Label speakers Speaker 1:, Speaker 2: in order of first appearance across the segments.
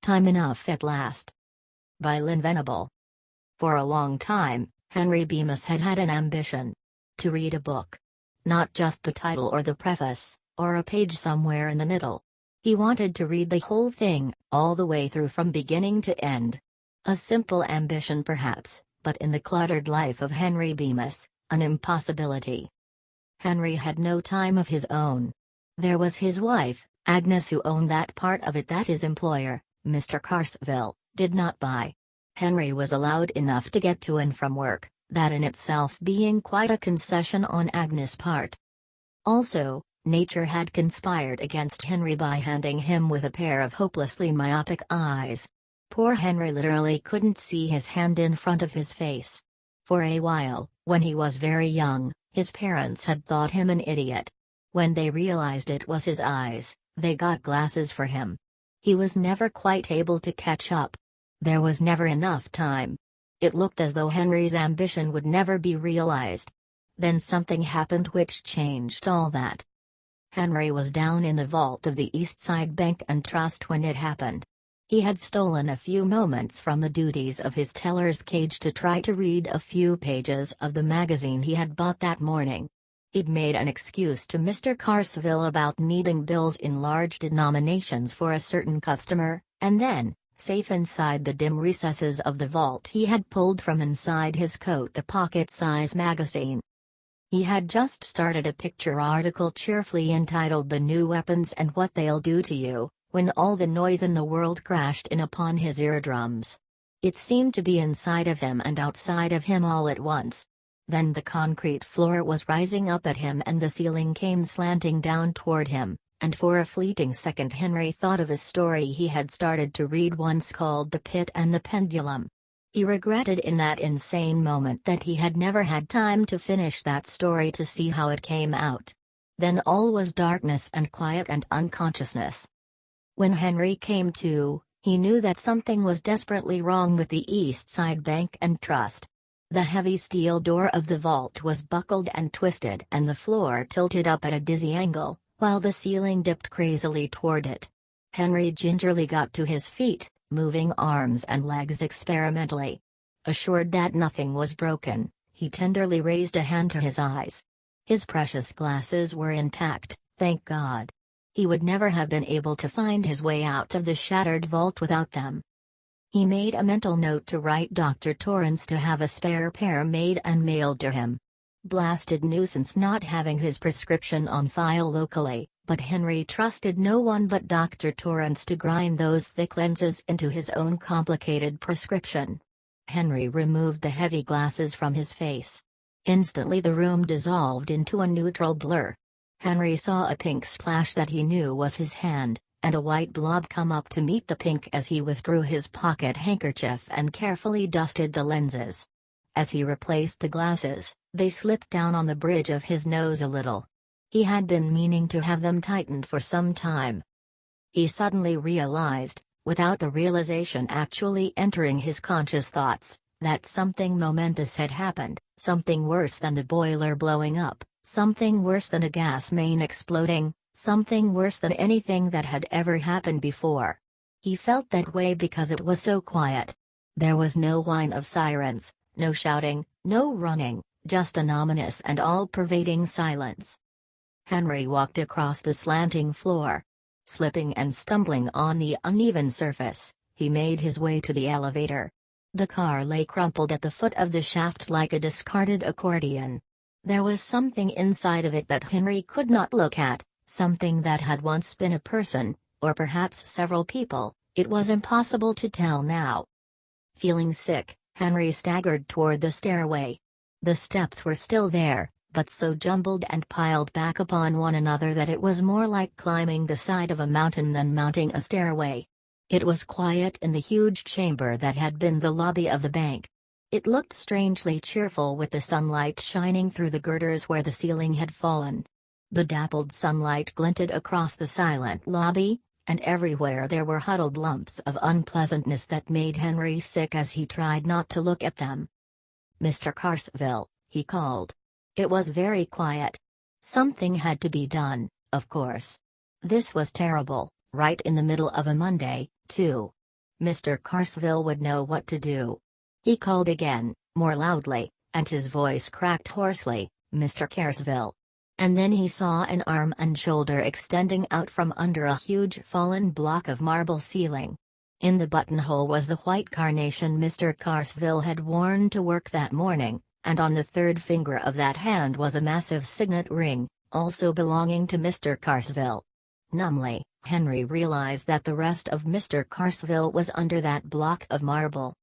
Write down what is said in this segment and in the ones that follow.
Speaker 1: Time Enough at Last. By Lynn Venable. For a long time, Henry Bemis had had an ambition. To read a book. Not just the title or the preface, or a page somewhere in the middle. He wanted to read the whole thing, all the way through from beginning to end. A simple ambition perhaps, but in the cluttered life of Henry Bemis, an impossibility. Henry had no time of his own. There was his wife, Agnes, who owned that part of it that his employer, Mr. Carsville, did not buy. Henry was allowed enough to get to and from work, that in itself being quite a concession on Agnes' part. Also, nature had conspired against Henry by handing him with a pair of hopelessly myopic eyes. Poor Henry literally couldn't see his hand in front of his face. For a while, when he was very young, his parents had thought him an idiot. When they realized it was his eyes, they got glasses for him. He was never quite able to catch up. There was never enough time. It looked as though Henry's ambition would never be realized. Then something happened which changed all that. Henry was down in the vault of the East Side Bank and Trust when it happened. He had stolen a few moments from the duties of his teller's cage to try to read a few pages of the magazine he had bought that morning. He'd made an excuse to Mr. Carsville about needing bills in large denominations for a certain customer, and then, safe inside the dim recesses of the vault, he had pulled from inside his coat the pocket-size magazine. He had just started a picture article cheerfully entitled "The New Weapons and What They'll Do to You," when all the noise in the world crashed in upon his eardrums. It seemed to be inside of him and outside of him all at once. Then the concrete floor was rising up at him and the ceiling came slanting down toward him, and for a fleeting second Henry thought of a story he had started to read once called "The Pit and the Pendulum." He regretted in that insane moment that he had never had time to finish that story to see how it came out. Then all was darkness and quiet and unconsciousness. When Henry came to, he knew that something was desperately wrong with the East Side Bank and Trust. The heavy steel door of the vault was buckled and twisted and the floor tilted up at a dizzy angle, while the ceiling dipped crazily toward it. Henry gingerly got to his feet, moving arms and legs experimentally. Assured that nothing was broken, he tenderly raised a hand to his eyes. His precious glasses were intact, thank God. He would never have been able to find his way out of the shattered vault without them. He made a mental note to write Dr. Torrance to have a spare pair made and mailed to him. Blasted nuisance not having his prescription on file locally, but Henry trusted no one but Dr. Torrance to grind those thick lenses into his own complicated prescription. Henry removed the heavy glasses from his face. Instantly the room dissolved into a neutral blur. Henry saw a pink splash that he knew was his hand, and a white blob come up to meet the pink as he withdrew his pocket handkerchief and carefully dusted the lenses. As he replaced the glasses, they slipped down on the bridge of his nose a little. He had been meaning to have them tightened for some time. He suddenly realized, without the realization actually entering his conscious thoughts, that something momentous had happened, something worse than the boiler blowing up, something worse than a gas main exploding, something worse than anything that had ever happened before. He felt that way because it was so quiet. There was no whine of sirens, no shouting, no running, just an ominous and all-pervading silence. Henry walked across the slanting floor. Slipping and stumbling on the uneven surface, he made his way to the elevator. The car lay crumpled at the foot of the shaft like a discarded accordion. There was something inside of it that Henry could not look at, something that had once been a person, or perhaps several people, it was impossible to tell now. Feeling sick, Henry staggered toward the stairway. The steps were still there, but so jumbled and piled back upon one another that it was more like climbing the side of a mountain than mounting a stairway. It was quiet in the huge chamber that had been the lobby of the bank. It looked strangely cheerful with the sunlight shining through the girders where the ceiling had fallen. The dappled sunlight glinted across the silent lobby, and everywhere there were huddled lumps of unpleasantness that made Henry sick as he tried not to look at them. "Mr. Carsville," he called. It was very quiet. Something had to be done, of course. This was terrible, right in the middle of a Monday, too. Mr. Carsville would know what to do. He called again, more loudly, and his voice cracked hoarsely, "Mr. Carsville." And then he saw an arm and shoulder extending out from under a huge fallen block of marble ceiling. In the buttonhole was the white carnation Mr. Carsville had worn to work that morning, and on the third finger of that hand was a massive signet ring, also belonging to Mr. Carsville. Numbly, Henry realized that the rest of Mr. Carsville was under that block of marble.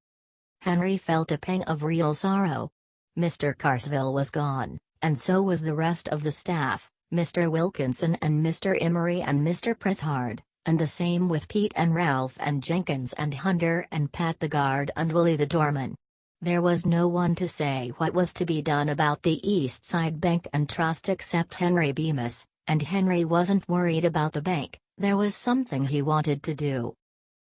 Speaker 1: Henry felt a pang of real sorrow. Mr. Carsville was gone, and so was the rest of the staff, Mr. Wilkinson and Mr. Emery and Mr. Prithard, and the same with Pete and Ralph and Jenkins and Hunter and Pat the guard and Willie the doorman. There was no one to say what was to be done about the East Side Bank and Trust except Henry Bemis, and Henry wasn't worried about the bank. There was something he wanted to do.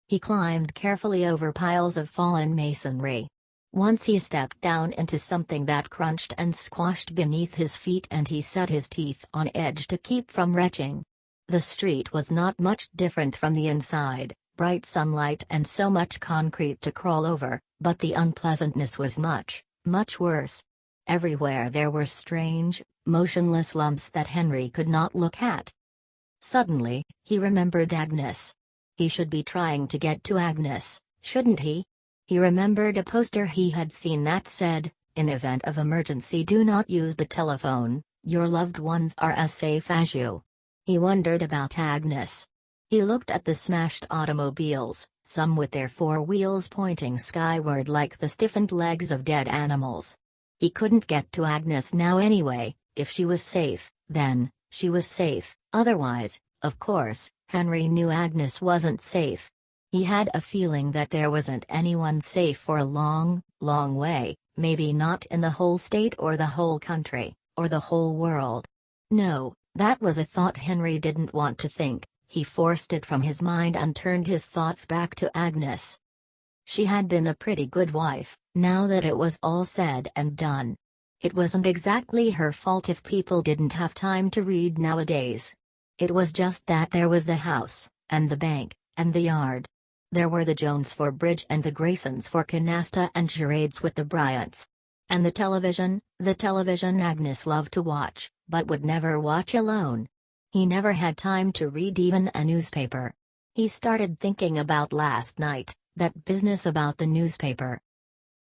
Speaker 1: He climbed carefully over piles of fallen masonry. Once he stepped down into something that crunched and squashed beneath his feet, and he set his teeth on edge to keep from retching. The street was not much different from the inside, bright sunlight and so much concrete to crawl over, but the unpleasantness was much, much worse. Everywhere there were strange, motionless lumps that Henry could not look at. Suddenly, he remembered Agnes. He should be trying to get to Agnes, shouldn't he? He remembered a poster he had seen that said, "In event of emergency, do not use the telephone, your loved ones are as safe as you." He wondered about Agnes. He looked at the smashed automobiles, some with their four wheels pointing skyward like the stiffened legs of dead animals. He couldn't get to Agnes now anyway. If she was safe, then, she was safe. Otherwise, of course, Henry knew Agnes wasn't safe. He had a feeling that there wasn't anyone safe for a long, long way, maybe not in the whole state or the whole country, or the whole world. No, that was a thought Henry didn't want to think. He forced it from his mind and turned his thoughts back to Agnes. She had been a pretty good wife, now that it was all said and done. It wasn't exactly her fault if people didn't have time to read nowadays. It was just that there was the house, and the bank, and the yard. There were the Jones for bridge and the Graysons for canasta and charades with the Bryants. And the television Agnes loved to watch, but would never watch alone. He never had time to read even a newspaper. He started thinking about last night, that business about the newspaper.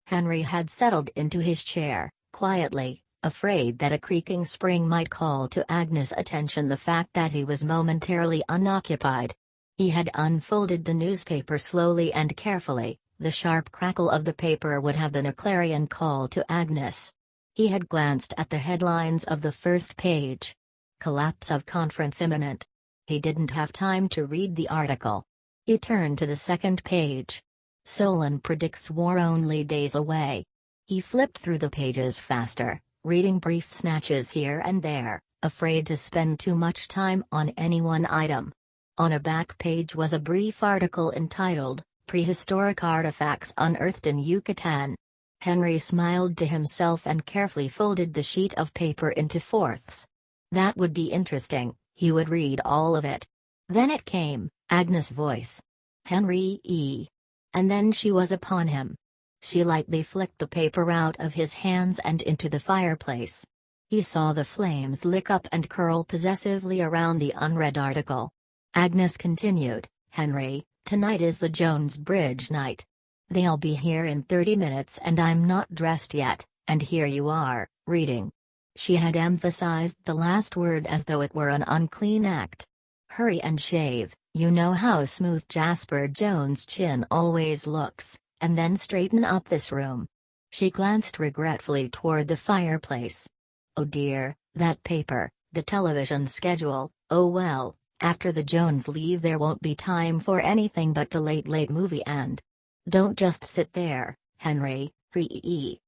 Speaker 1: Henry had settled into his chair, quietly, afraid that a creaking spring might call to Agnes' attention the fact that he was momentarily unoccupied. He had unfolded the newspaper slowly and carefully. The sharp crackle of the paper would have been a clarion call to Agnes. He had glanced at the headlines of the first page. Collapse of conference imminent. He didn't have time to read the article. He turned to the second page. Solon predicts war only days away. He flipped through the pages faster, reading brief snatches here and there, afraid to spend too much time on any one item. On a back page was a brief article entitled, "Prehistoric Artifacts Unearthed in Yucatan." Henry smiled to himself and carefully folded the sheet of paper into fourths. That would be interesting, he would read all of it. Then it came, Agnes' voice. "Henry E." And then she was upon him. She lightly flicked the paper out of his hands and into the fireplace. He saw the flames lick up and curl possessively around the unread article. Agnes continued, "Henry, tonight is the Jones Bridge night. They'll be here in 30 minutes and I'm not dressed yet, and here you are, reading." She had emphasized the last word as though it were an unclean act. "Hurry and shave, you know how smooth Jasper Jones' chin always looks, and then straighten up this room." She glanced regretfully toward the fireplace. "Oh dear, that paper, the television schedule, oh well. After the Jones leave there won't be time for anything but the late movie and—" "Don't just sit there, Henry, Henry."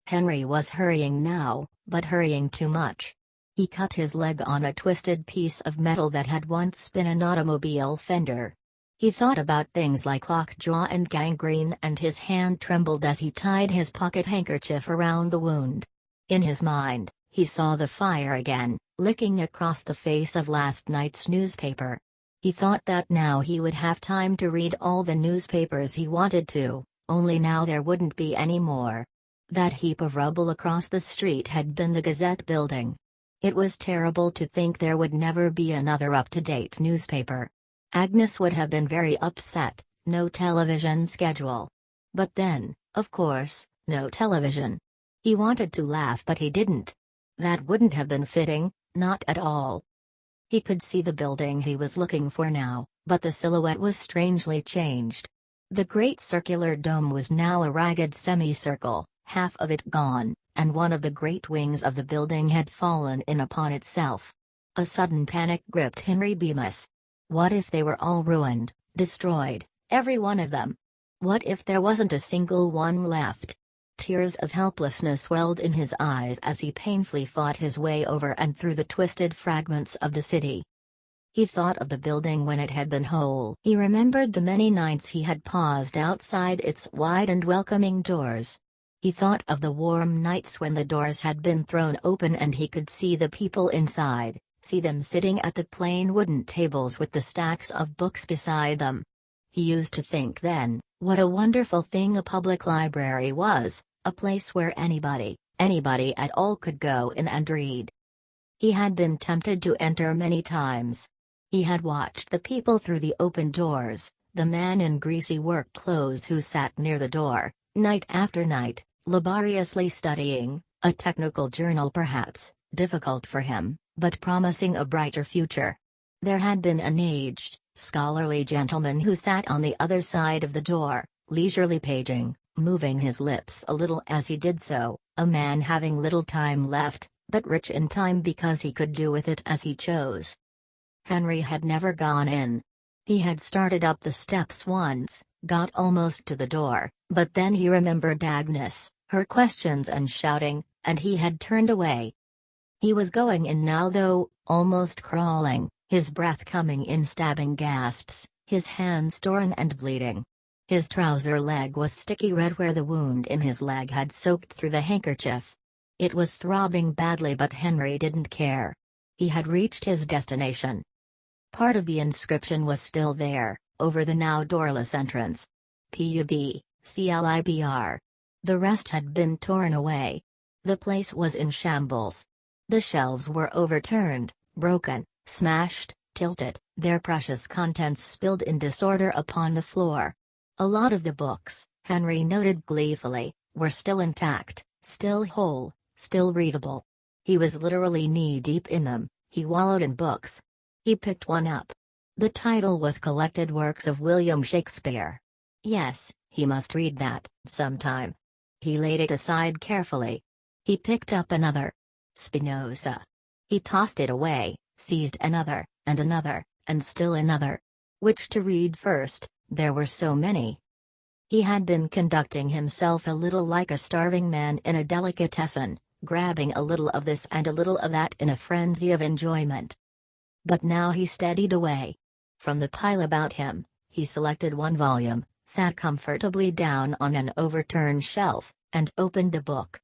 Speaker 1: Henry was hurrying now, but hurrying too much. He cut his leg on a twisted piece of metal that had once been an automobile fender. He thought about things like lockjaw and gangrene, and his hand trembled as he tied his pocket handkerchief around the wound. In his mind, he saw the fire again, licking across the face of last night's newspaper. He thought that now he would have time to read all the newspapers he wanted to, only now there wouldn't be any more. That heap of rubble across the street had been the Gazette building. It was terrible to think there would never be another up-to-date newspaper. Agnes would have been very upset, no television schedule. But then, of course, no television. He wanted to laugh but he didn't. That wouldn't have been fitting, not at all. He could see the building he was looking for now, but the silhouette was strangely changed. The great circular dome was now a ragged semicircle, half of it gone, and one of the great wings of the building had fallen in upon itself. A sudden panic gripped Henry Bemis. What if they were all ruined, destroyed, every one of them? What if there wasn't a single one left? Tears of helplessness welled in his eyes as he painfully fought his way over and through the twisted fragments of the city. He thought of the building when it had been whole. He remembered the many nights he had paused outside its wide and welcoming doors. He thought of the warm nights when the doors had been thrown open and he could see the people inside, see them sitting at the plain wooden tables with the stacks of books beside them. He used to think then, what a wonderful thing a public library was, a place where anybody at all could go in and read. He had been tempted to enter many times. He had watched the people through the open doors, the man in greasy work clothes who sat near the door, night after night, laboriously studying, a technical journal perhaps, difficult for him, but promising a brighter future. There had been an aged, scholarly gentleman who sat on the other side of the door, leisurely paging, moving his lips a little as he did so, a man having little time left, but rich in time because he could do with it as he chose. Henry had never gone in. He had started up the steps once, got almost to the door, but then he remembered Agnes, her questions and shouting, and he had turned away. He was going in now though, almost crawling, his breath coming in stabbing gasps, his hands torn and bleeding. His trouser leg was sticky red where the wound in his leg had soaked through the handkerchief. It was throbbing badly but Henry didn't care. He had reached his destination. Part of the inscription was still there, over the now doorless entrance. Pub. Clibr. The rest had been torn away. The place was in shambles. The shelves were overturned, broken, smashed, tilted, their precious contents spilled in disorder upon the floor. A lot of the books, Henry noted gleefully, were still intact, still whole, still readable. He was literally knee-deep in them. He wallowed in books. He picked one up. The title was Collected Works of William Shakespeare. Yes, he must read that, sometime. He laid it aside carefully. He picked up another. Spinoza. He tossed it away, seized another, and still another. Which to read first? There were so many. He had been conducting himself a little like a starving man in a delicatessen, grabbing a little of this and a little of that in a frenzy of enjoyment. But now he steadied away. From the pile about him, he selected one volume, sat comfortably down on an overturned shelf, and opened the book.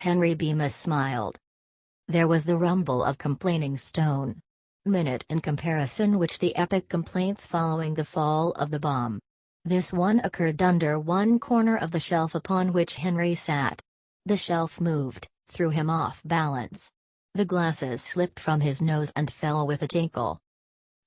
Speaker 1: Henry Bemis smiled. There was the rumble of complaining stone. Minute in comparison which the epic complaints following the fall of the bomb. This one occurred under one corner of the shelf upon which Henry sat. The shelf moved, threw him off balance. The glasses slipped from his nose and fell with a tinkle.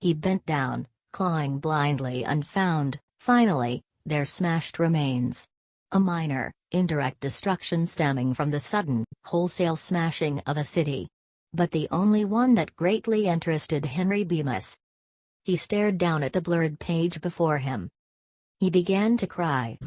Speaker 1: He bent down, clawing blindly and found, finally, their smashed remains. A minor, indirect destruction stemming from the sudden, wholesale smashing of a city. But the only one that greatly interested Henry Bemis. He stared down at the blurred page before him. He began to cry.